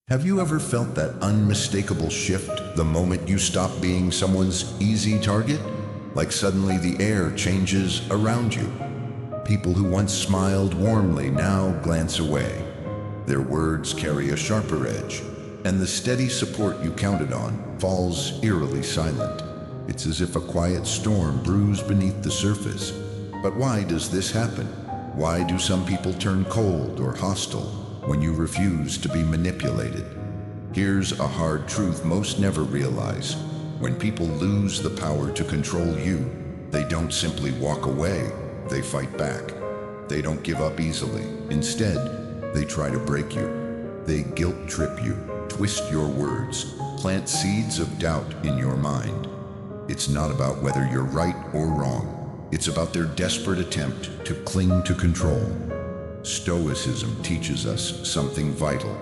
Have you ever felt that unmistakable shift the moment you stop being someone's easy target? Like suddenly the air changes around you. People who once smiled warmly now glance away. Their words carry a sharper edge, and the steady support you counted on falls eerily silent. It's as if a quiet storm brews beneath the surface. But why does this happen? Why do some people turn cold or hostile when you refuse to be manipulated? Here's a hard truth most never realize. When people lose the power to control you, they don't simply walk away, they fight back. They don't give up easily. Instead, they try to break you. They guilt trip you, twist your words, plant seeds of doubt in your mind. It's not about whether you're right or wrong. It's about their desperate attempt to cling to control. Stoicism teaches us something vital,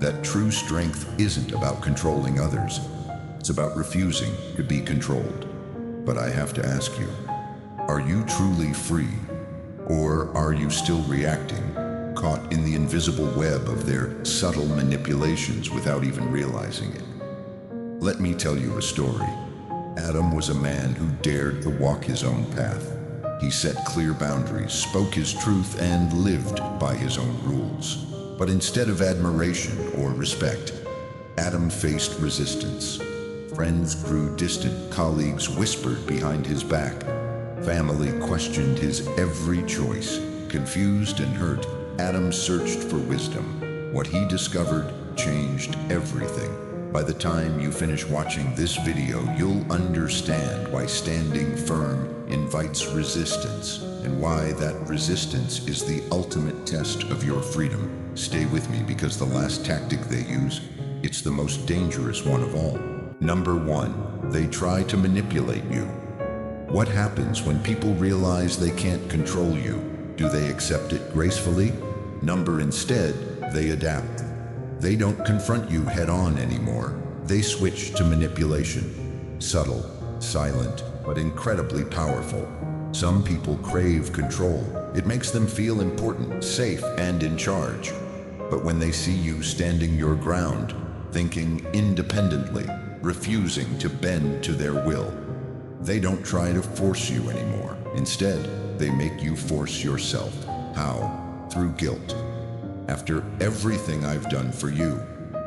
that true strength isn't about controlling others. It's about refusing to be controlled. But I have to ask you, are you truly free? Or are you still reacting, caught in the invisible web of their subtle manipulations without even realizing it? Let me tell you a story. Adam was a man who dared to walk his own path. He set clear boundaries, spoke his truth, and lived by his own rules. But instead of admiration or respect, Adam faced resistance. Friends grew distant, colleagues whispered behind his back. Family questioned his every choice. Confused and hurt, Adam searched for wisdom. What he discovered changed everything. By the time you finish watching this video, you'll understand why standing firm invites resistance, and why that resistance is the ultimate test of your freedom. Stay with me, because the last tactic they use, it's the most dangerous one of all. Number 1, they try to manipulate you. What happens when people realize they can't control you? Do they accept it gracefully? Instead, they adapt. They don't confront you head-on anymore. They switch to manipulation. Subtle, silent, but incredibly powerful. Some people crave control. It makes them feel important, safe, and in charge. But when they see you standing your ground, thinking independently, refusing to bend to their will, they don't try to force you anymore. Instead, they make you force yourself. How? Through guilt. After everything I've done for you,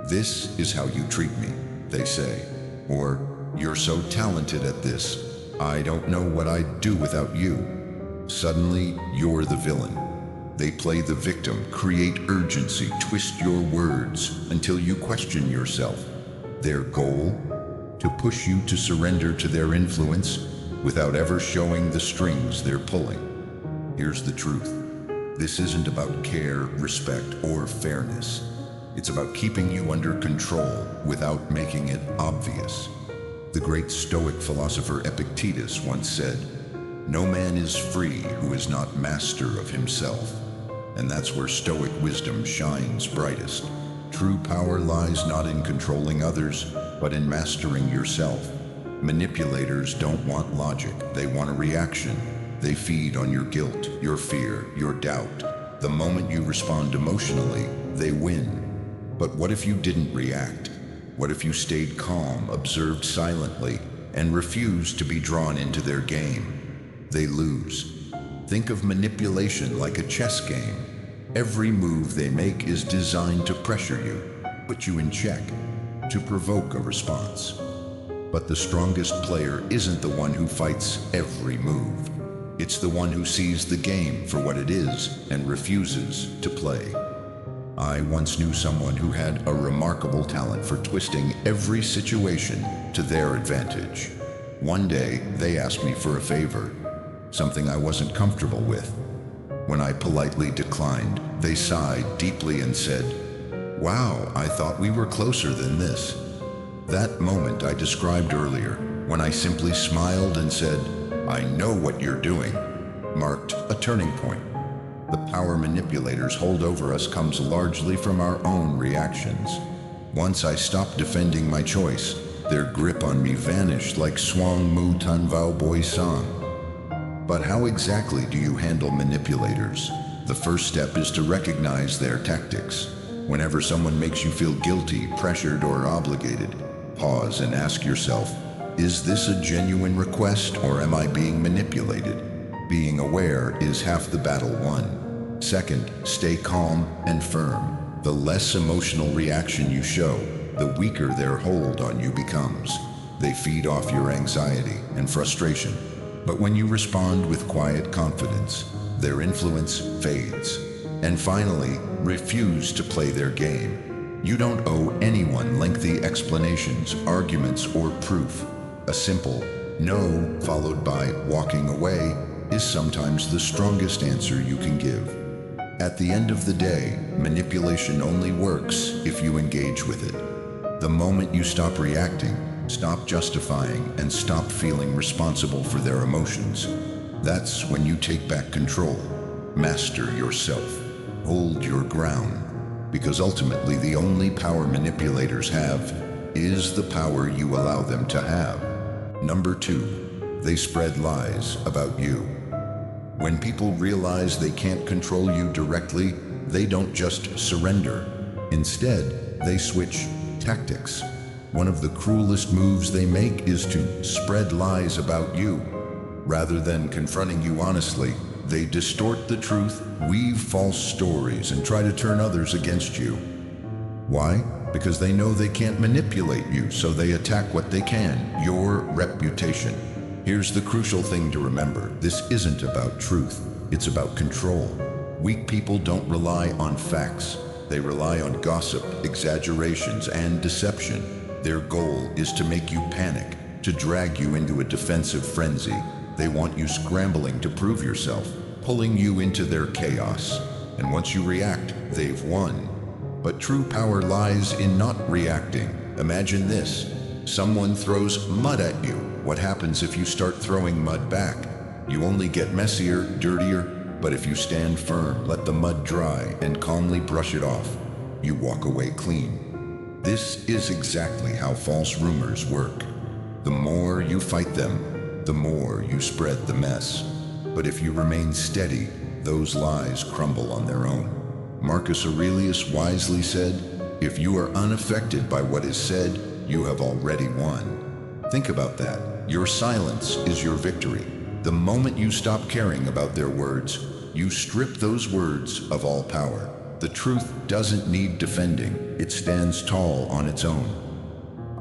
this is how you treat me, they say. Or, you're so talented at this, I don't know what I'd do without you. Suddenly, you're the villain. They play the victim, create urgency, twist your words until you question yourself. Their goal? To push you to surrender to their influence without ever showing the strings they're pulling. Here's the truth. This isn't about care, respect, or fairness. It's about keeping you under control without making it obvious. The great Stoic philosopher Epictetus once said, "No man is free who is not master of himself." And that's where Stoic wisdom shines brightest. True power lies not in controlling others, but in mastering yourself. Manipulators don't want logic, they want a reaction. They feed on your guilt, your fear, your doubt. The moment you respond emotionally, they win. But what if you didn't react? What if you stayed calm, observed silently, and refused to be drawn into their game? They lose. Think of manipulation like a chess game. Every move they make is designed to pressure you, put you in check, to provoke a response. But the strongest player isn't the one who fights every move. It's the one who sees the game for what it is and refuses to play. I once knew someone who had a remarkable talent for twisting every situation to their advantage. One day, they asked me for a favor, something I wasn't comfortable with. When I politely declined, they sighed deeply and said, "Wow, I thought we were closer than this." That moment I described earlier, when I simply smiled and said, "I know what you're doing," marked a turning point. The power manipulators hold over us comes largely from our own reactions. Once I stopped defending my choice, their grip on me vanished like Swang Mu Tan Vao Boi Sang. But how exactly do you handle manipulators? The first step is to recognize their tactics. Whenever someone makes you feel guilty, pressured, or obligated, pause and ask yourself, is this a genuine request or am I being manipulated? Being aware is half the battle won. Second, stay calm and firm. The less emotional reaction you show, the weaker their hold on you becomes. They feed off your anxiety and frustration. But when you respond with quiet confidence, their influence fades. And finally, refuse to play their game. You don't owe anyone lengthy explanations, arguments, or proof. A simple no followed by walking away is sometimes the strongest answer you can give. At the end of the day, manipulation only works if you engage with it. The moment you stop reacting, stop justifying, and stop feeling responsible for their emotions, that's when you take back control. Master yourself. Hold your ground. Because ultimately the only power manipulators have is the power you allow them to have. Number 2, they spread lies about you. When people realize they can't control you directly, they don't just surrender. Instead, they switch tactics. One of the cruelest moves they make is to spread lies about you. Rather than confronting you honestly, they distort the truth, weave false stories, and try to turn others against you. Why? Because they know they can't manipulate you, so they attack what they can, your reputation. Here's the crucial thing to remember. This isn't about truth, it's about control. Weak people don't rely on facts. They rely on gossip, exaggerations, and deception. Their goal is to make you panic, to drag you into a defensive frenzy. They want you scrambling to prove yourself, pulling you into their chaos. And once you react, they've won. But true power lies in not reacting. Imagine this. Someone throws mud at you. What happens if you start throwing mud back? You only get messier, dirtier, but if you stand firm, let the mud dry, and calmly brush it off, you walk away clean. This is exactly how false rumors work. The more you fight them, the more you spread the mess. But if you remain steady, those lies crumble on their own. Marcus Aurelius wisely said, "If you are unaffected by what is said, you have already won." Think about that. Your silence is your victory. The moment you stop caring about their words, you strip those words of all power. The truth doesn't need defending. It stands tall on its own.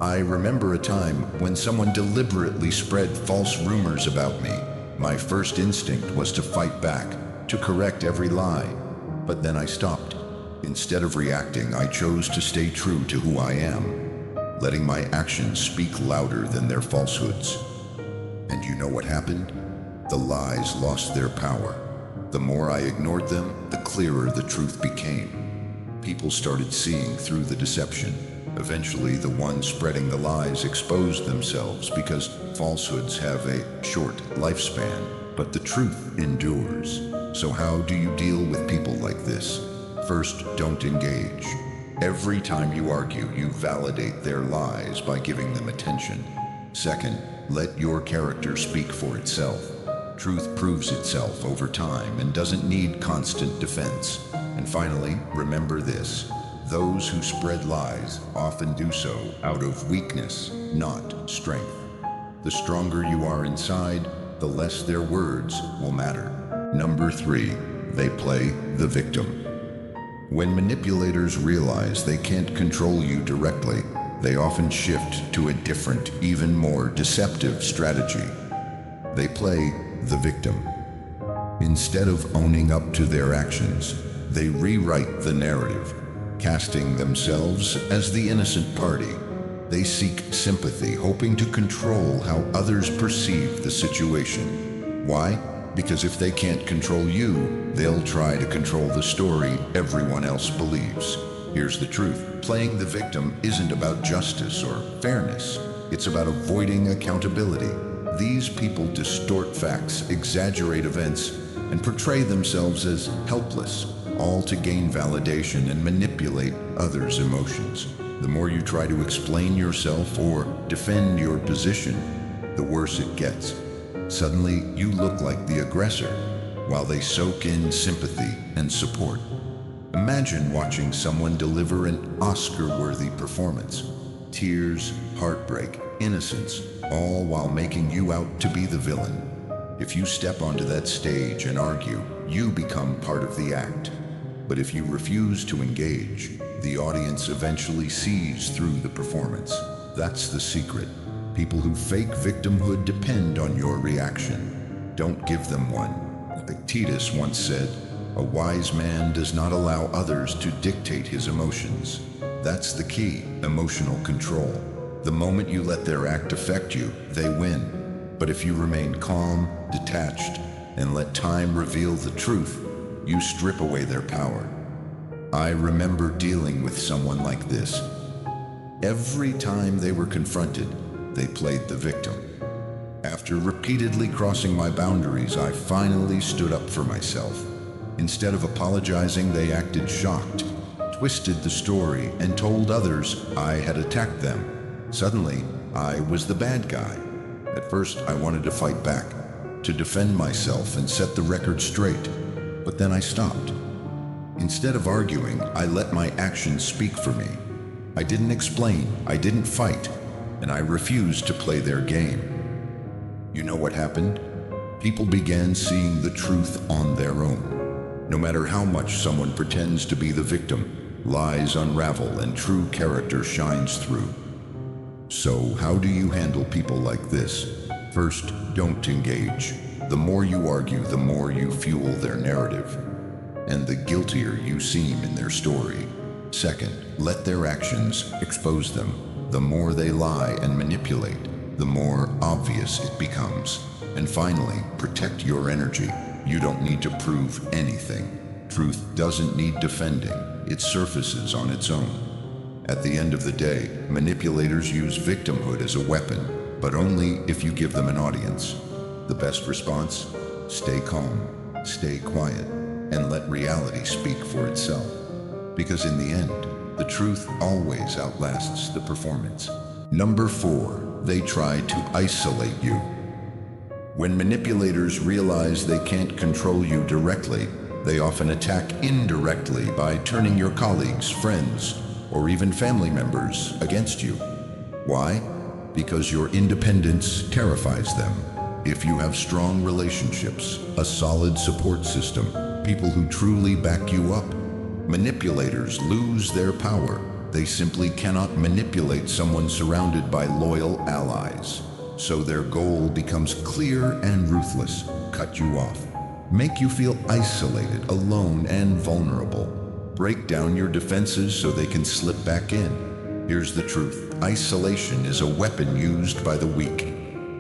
I remember a time when someone deliberately spread false rumors about me. My first instinct was to fight back, to correct every lie. But then I stopped. Instead of reacting, I chose to stay true to who I am, letting my actions speak louder than their falsehoods. And you know what happened? The lies lost their power. The more I ignored them, the clearer the truth became. People started seeing through the deception. Eventually, the ones spreading the lies exposed themselves because falsehoods have a short lifespan, but the truth endures. So how do you deal with people like this? First, don't engage. Every time you argue, you validate their lies by giving them attention. Second, let your character speak for itself. Truth proves itself over time and doesn't need constant defense. And finally, remember this. Those who spread lies often do so out of weakness, not strength. The stronger you are inside, the less their words will matter. Number 3, they play the victim. When manipulators realize they can't control you directly, they often shift to a different, even more deceptive strategy. They play the victim. Instead of owning up to their actions, they rewrite the narrative, casting themselves as the innocent party. They seek sympathy, hoping to control how others perceive the situation. Why? Because if they can't control you, they'll try to control the story everyone else believes. Here's the truth. Playing the victim isn't about justice or fairness. It's about avoiding accountability. These people distort facts, exaggerate events, and portray themselves as helpless, all to gain validation and manipulate others' emotions. The more you try to explain yourself or defend your position, the worse it gets. Suddenly, you look like the aggressor, while they soak in sympathy and support. Imagine watching someone deliver an Oscar-worthy performance. Tears, heartbreak, innocence, all while making you out to be the villain. If you step onto that stage and argue, you become part of the act. But if you refuse to engage, the audience eventually sees through the performance. That's the secret. People who fake victimhood depend on your reaction. Don't give them one. Epictetus once said, "A wise man does not allow others to dictate his emotions." That's the key, emotional control. The moment you let their act affect you, they win. But if you remain calm, detached, and let time reveal the truth, you strip away their power. I remember dealing with someone like this. Every time they were confronted, they played the victim. After repeatedly crossing my boundaries, I finally stood up for myself. Instead of apologizing, they acted shocked, twisted the story, and told others I had attacked them. Suddenly, I was the bad guy. At first, I wanted to fight back, to defend myself and set the record straight. But then I stopped. Instead of arguing, I let my actions speak for me. I didn't explain, I didn't fight, and I refused to play their game. You know what happened? People began seeing the truth on their own. No matter how much someone pretends to be the victim, lies unravel and true character shines through. So how do you handle people like this? First, don't engage. The more you argue, the more you fuel their narrative, and the guiltier you seem in their story. Second, let their actions expose them. The more they lie and manipulate, the more obvious it becomes. And finally, protect your energy. You don't need to prove anything. Truth doesn't need defending. It surfaces on its own. At the end of the day, manipulators use victimhood as a weapon, but only if you give them an audience. The best response? Stay calm, stay quiet, and let reality speak for itself. Because in the end, the truth always outlasts the performance. Number 4, they try to isolate you. When manipulators realize they can't control you directly, they often attack indirectly by turning your colleagues, friends, or even family members against you. Why? Because your independence terrifies them. If you have strong relationships, a solid support system, people who truly back you up, manipulators lose their power. They simply cannot manipulate someone surrounded by loyal allies. So their goal becomes clear and ruthless: cut you off, make you feel isolated, alone, and vulnerable, break down your defenses so they can slip back in. Here's the truth: isolation is a weapon used by the weak.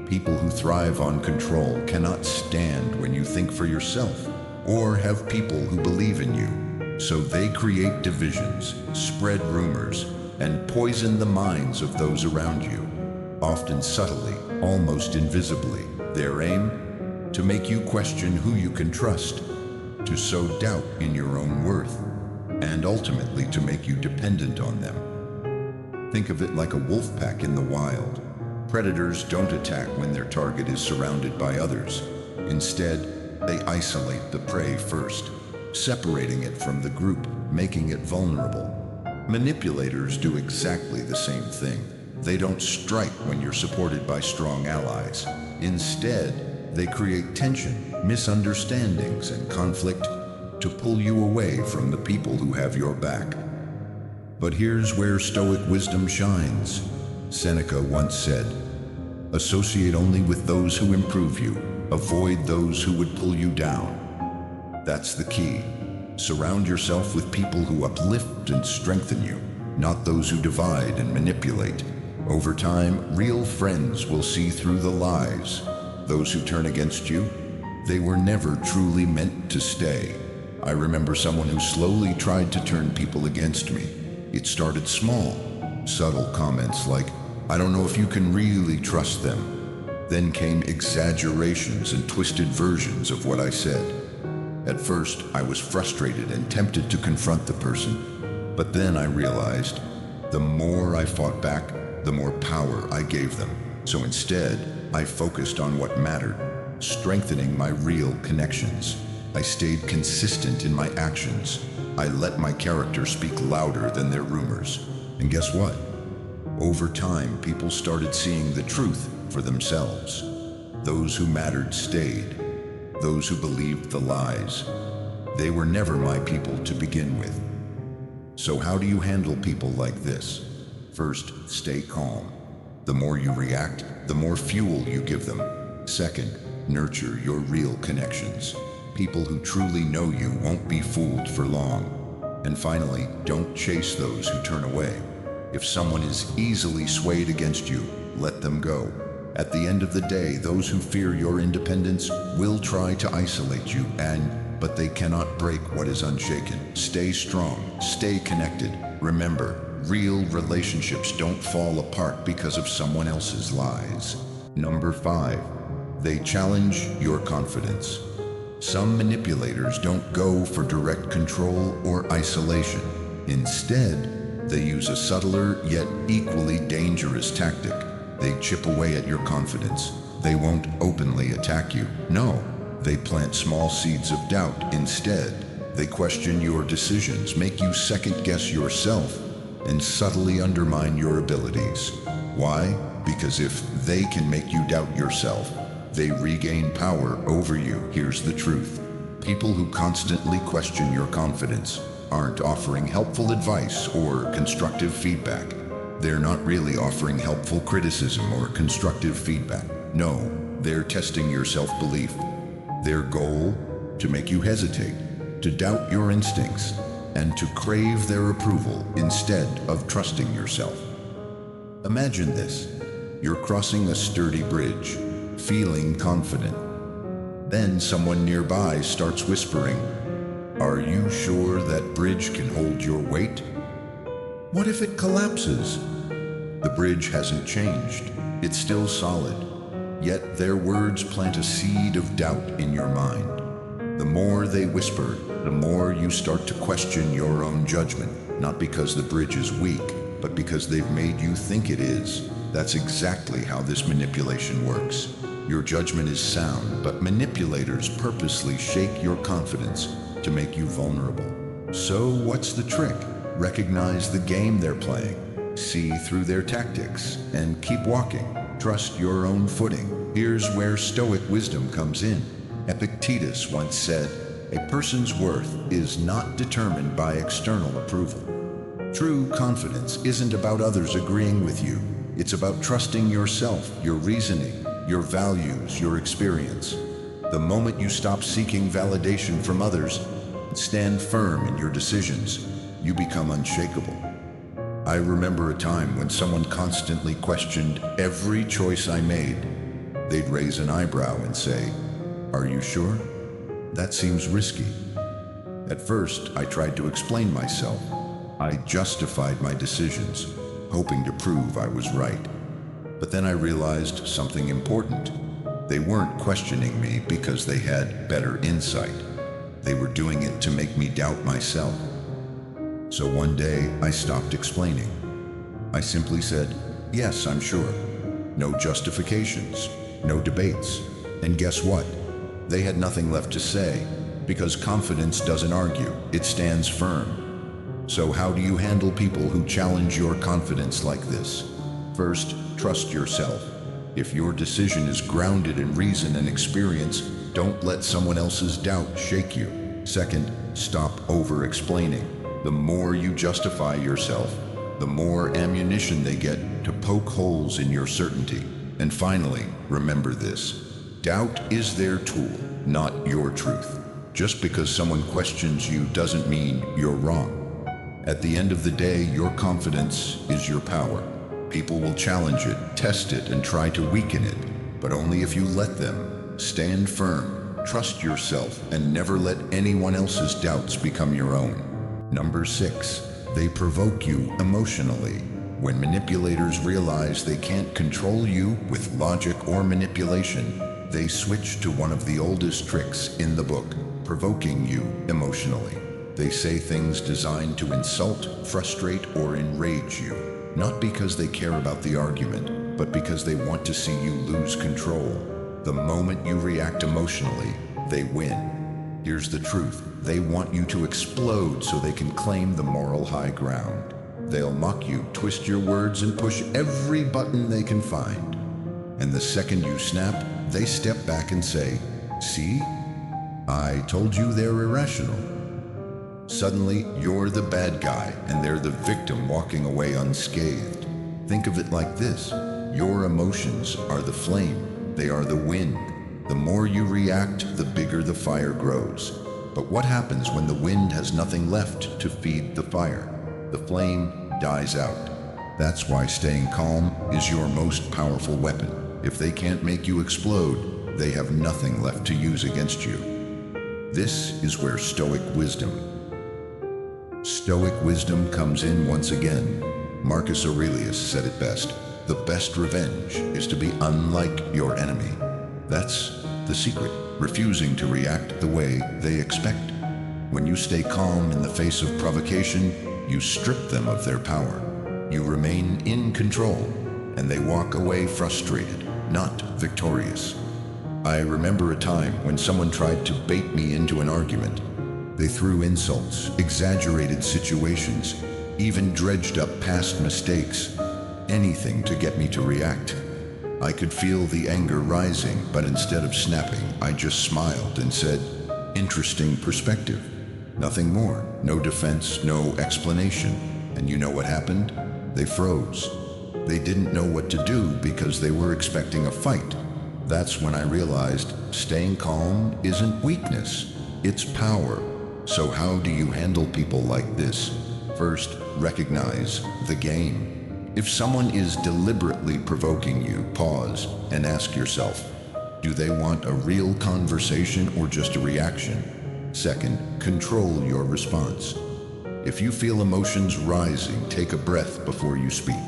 People who thrive on control cannot stand when you think for yourself or have people who believe in you. So they create divisions, spread rumors, and poison the minds of those around you, often subtly, almost invisibly. Their aim? To make you question who you can trust, to sow doubt in your own worth, and ultimately to make you dependent on them. Think of it like a wolf pack in the wild. Predators don't attack when their target is surrounded by others. Instead, they isolate the prey first, separating it from the group, making it vulnerable. Manipulators do exactly the same thing. They don't strike when you're supported by strong allies. Instead, they create tension, misunderstandings, and conflict to pull you away from the people who have your back. But here's where Stoic wisdom shines. Seneca once said, "Associate only with those who improve you. Avoid those who would pull you down." That's the key. Surround yourself with people who uplift and strengthen you, not those who divide and manipulate. Over time, real friends will see through the lies. Those who turn against you, they were never truly meant to stay. I remember someone who slowly tried to turn people against me. It started small, subtle comments like, "I don't know if you can really trust them." Then came exaggerations and twisted versions of what I said. At first, I was frustrated and tempted to confront the person. But then I realized, the more I fought back, the more power I gave them. So instead, I focused on what mattered, strengthening my real connections. I stayed consistent in my actions, I let my character speak louder than their rumors. And guess what? Over time, people started seeing the truth for themselves. Those who mattered stayed. Those who believed the lies. They were never my people to begin with. So how do you handle people like this? First, stay calm. The more you react, the more fuel you give them. Second, nurture your real connections. People who truly know you won't be fooled for long. And finally, don't chase those who turn away. If someone is easily swayed against you, let them go. At the end of the day, those who fear your independence will try to isolate you, but they cannot break what is unshaken. Stay strong, stay connected. Remember, real relationships don't fall apart because of someone else's lies. Number 5, they challenge your confidence. Some manipulators don't go for direct control or isolation. Instead, they use a subtler yet equally dangerous tactic. They chip away at your confidence. They won't openly attack you. No, they plant small seeds of doubt instead. They question your decisions, make you second-guess yourself, and subtly undermine your abilities. Why? Because if they can make you doubt yourself, they regain power over you. Here's the truth. People who constantly question your confidence aren't offering helpful advice or constructive feedback. They're not really offering helpful criticism or constructive feedback. No, they're testing your self-belief. Their goal? To make you hesitate, to doubt your instincts, and to crave their approval instead of trusting yourself. Imagine this. You're crossing a sturdy bridge, feeling confident. Then someone nearby starts whispering, "Are you sure that bridge can hold your weight? What if it collapses?" The bridge hasn't changed. It's still solid. Yet their words plant a seed of doubt in your mind. The more they whisper, the more you start to question your own judgment, not because the bridge is weak, but because they've made you think it is. That's exactly how this manipulation works. Your judgment is sound, but manipulators purposely shake your confidence to make you vulnerable. So what's the trick? Recognize the game they're playing, see through their tactics, and keep walking. Trust your own footing. Here's where Stoic wisdom comes in. Epictetus once said, "A person's worth is not determined by external approval." True confidence isn't about others agreeing with you. It's about trusting yourself, your reasoning, your values, your experience. The moment you stop seeking validation from others and stand firm in your decisions, you become unshakable. I remember a time when someone constantly questioned every choice I made. They'd raise an eyebrow and say, "Are you sure? That seems risky." At first, I tried to explain myself. I justified my decisions, hoping to prove I was right. But then I realized something important. They weren't questioning me because they had better insight. They were doing it to make me doubt myself. So one day, I stopped explaining. I simply said, "Yes, I'm sure." No justifications, no debates. And guess what? They had nothing left to say, because confidence doesn't argue, it stands firm. So how do you handle people who challenge your confidence like this? First, trust yourself. If your decision is grounded in reason and experience, don't let someone else's doubt shake you. Second, stop over-explaining. The more you justify yourself, the more ammunition they get to poke holes in your certainty. And finally, remember this. Doubt is their tool, not your truth. Just because someone questions you doesn't mean you're wrong. At the end of the day, your confidence is your power. People will challenge it, test it, and try to weaken it, but only if you let them. Stand firm, trust yourself, and never let anyone else's doubts become your own. Number 6, they provoke you emotionally. When manipulators realize they can't control you with logic or manipulation, they switch to one of the oldest tricks in the book, provoking you emotionally. They say things designed to insult, frustrate, or enrage you, not because they care about the argument, but because they want to see you lose control. The moment you react emotionally, they win. Here's the truth. They want you to explode so they can claim the moral high ground. They'll mock you, twist your words, and push every button they can find. And the second you snap, they step back and say, "See? I told you they're irrational." Suddenly, you're the bad guy, and they're the victim walking away unscathed. Think of it like this. Your emotions are the flame. They are the wind. The more you react, the bigger the fire grows. But what happens when the wind has nothing left to feed the fire? The flame dies out. That's why staying calm is your most powerful weapon. If they can't make you explode, they have nothing left to use against you. This is where Stoic wisdom comes in once again. Marcus Aurelius said it best. The best revenge is to be unlike your enemy. That's the secret, refusing to react the way they expect. When you stay calm in the face of provocation, you strip them of their power. You remain in control, and they walk away frustrated, not victorious. I remember a time when someone tried to bait me into an argument. They threw insults, exaggerated situations, even dredged up past mistakes, anything to get me to react. I could feel the anger rising, but instead of snapping, I just smiled and said, "Interesting perspective." Nothing more, no defense, no explanation. And you know what happened? They froze. They didn't know what to do because they were expecting a fight. That's when I realized staying calm isn't weakness, it's power. So how do you handle people like this? First, recognize the game. If someone is deliberately provoking you, pause and ask yourself, do they want a real conversation or just a reaction? Second, control your response. If you feel emotions rising, take a breath before you speak.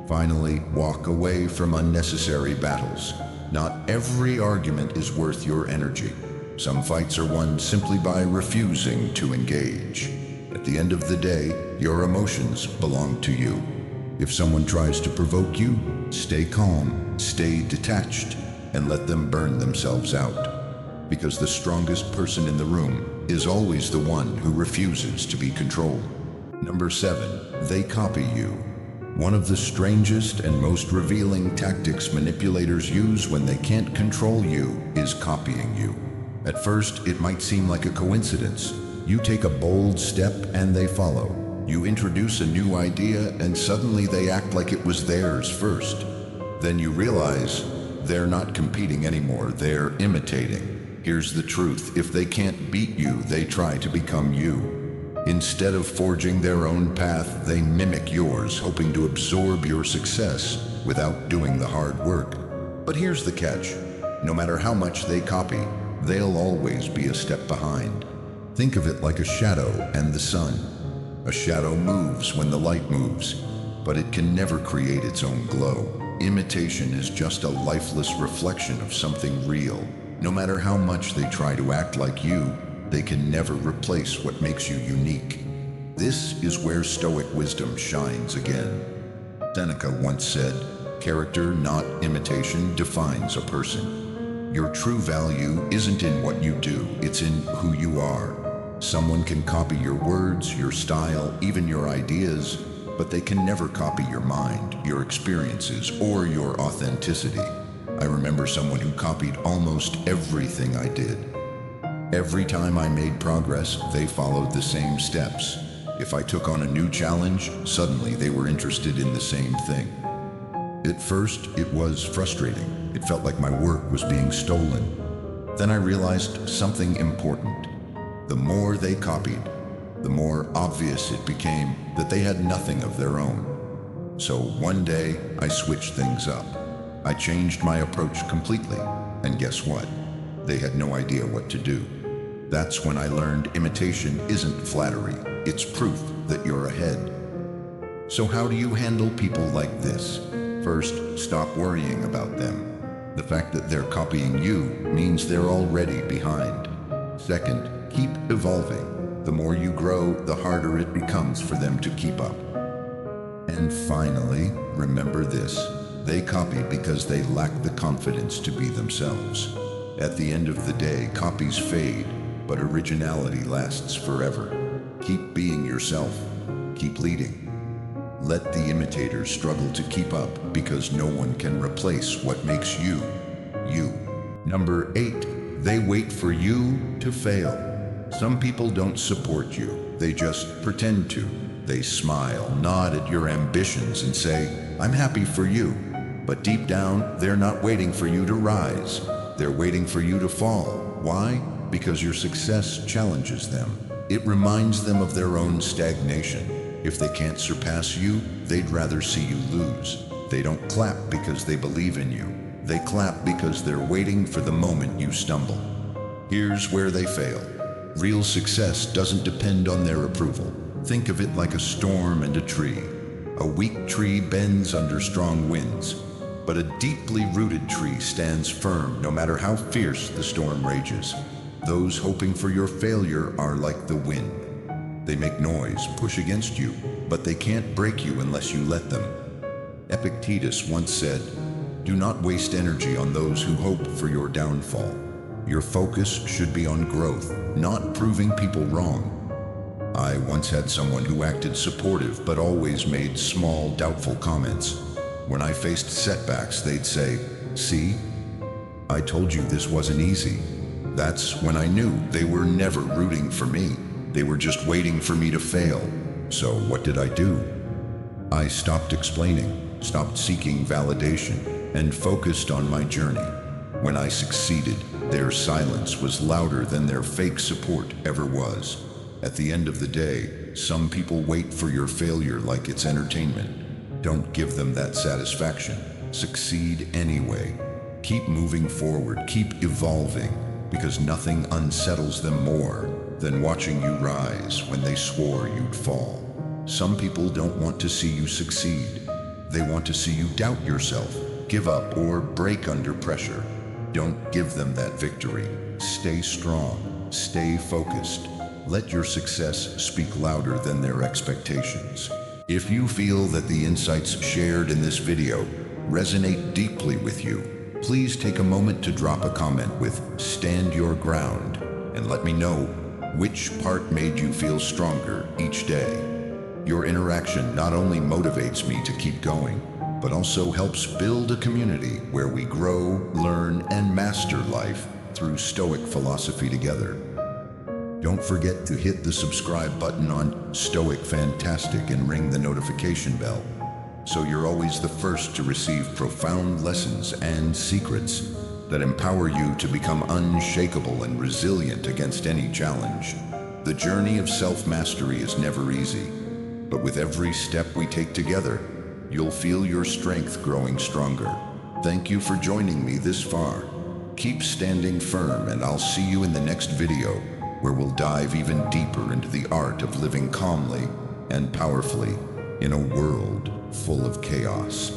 Finally, walk away from unnecessary battles. Not every argument is worth your energy. Some fights are won simply by refusing to engage. At the end of the day, your emotions belong to you. If someone tries to provoke you, stay calm, stay detached, and let them burn themselves out. Because the strongest person in the room is always the one who refuses to be controlled. Number 7, they copy you. One of the strangest and most revealing tactics manipulators use when they can't control you is copying you. At first, it might seem like a coincidence. You take a bold step and they follow. You introduce a new idea and suddenly they act like it was theirs first. Then you realize they're not competing anymore, they're imitating. Here's the truth, if they can't beat you, they try to become you. Instead of forging their own path, they mimic yours, hoping to absorb your success without doing the hard work. But here's the catch. No matter how much they copy, they'll always be a step behind. Think of it like a shadow and the sun. A shadow moves when the light moves, but it can never create its own glow. Imitation is just a lifeless reflection of something real. No matter how much they try to act like you, they can never replace what makes you unique. This is where Stoic wisdom shines again. Seneca once said, "Character, not imitation, defines a person." Your true value isn't in what you do, it's in who you are. Someone can copy your words, your style, even your ideas, but they can never copy your mind, your experiences, or your authenticity. I remember someone who copied almost everything I did. Every time I made progress, they followed the same steps. If I took on a new challenge, suddenly they were interested in the same thing. At first, it was frustrating. It felt like my work was being stolen. Then I realized something important. The more they copied, the more obvious it became that they had nothing of their own. So one day, I switched things up. I changed my approach completely, and guess what? They had no idea what to do. That's when I learned imitation isn't flattery, it's proof that you're ahead. So how do you handle people like this? First, stop worrying about them. The fact that they're copying you means they're already behind. Second, keep evolving. The more you grow, the harder it becomes for them to keep up. And finally, remember this. They copy because they lack the confidence to be themselves. At the end of the day, copies fade, but originality lasts forever. Keep being yourself. Keep leading. Let the imitators struggle to keep up, because no one can replace what makes you, you. Number 8, they wait for you to fail. Some people don't support you. They just pretend to. They smile, nod at your ambitions, and say, "I'm happy for you." But deep down, they're not waiting for you to rise. They're waiting for you to fall. Why? Because your success challenges them. It reminds them of their own stagnation. If they can't surpass you, they'd rather see you lose. They don't clap because they believe in you. They clap because they're waiting for the moment you stumble. Here's where they fail. Real success doesn't depend on their approval. Think of it like a storm and a tree. A weak tree bends under strong winds, but a deeply rooted tree stands firm no matter how fierce the storm rages. Those hoping for your failure are like the wind. They make noise, push against you, but they can't break you unless you let them. Epictetus once said, "Do not waste energy on those who hope for your downfall." Your focus should be on growth, not proving people wrong. I once had someone who acted supportive but always made small, doubtful comments. When I faced setbacks, they'd say, "See? I told you this wasn't easy." That's when I knew they were never rooting for me. They were just waiting for me to fail. So what did I do? I stopped explaining, stopped seeking validation, and focused on my journey. When I succeeded, their silence was louder than their fake support ever was. At the end of the day, some people wait for your failure like it's entertainment. Don't give them that satisfaction. Succeed anyway. Keep moving forward, keep evolving, because nothing unsettles them more than watching you rise when they swore you'd fall. Some people don't want to see you succeed. They want to see you doubt yourself, give up, or break under pressure. Don't give them that victory. Stay strong, stay focused. Let your success speak louder than their expectations. If you feel that the insights shared in this video resonate deeply with you, please take a moment to drop a comment with "Stand Your Ground" and let me know which part made you feel stronger each day. Your interaction not only motivates me to keep going, but also helps build a community where we grow, learn, and master life through Stoic philosophy together. Don't forget to hit the subscribe button on Stoic Fantastic and ring the notification bell, so you're always the first to receive profound lessons and secrets that empower you to become unshakable and resilient against any challenge. The journey of self-mastery is never easy, but with every step we take together, you'll feel your strength growing stronger. Thank you for joining me this far. Keep standing firm, and I'll see you in the next video, where we'll dive even deeper into the art of living calmly and powerfully in a world full of chaos.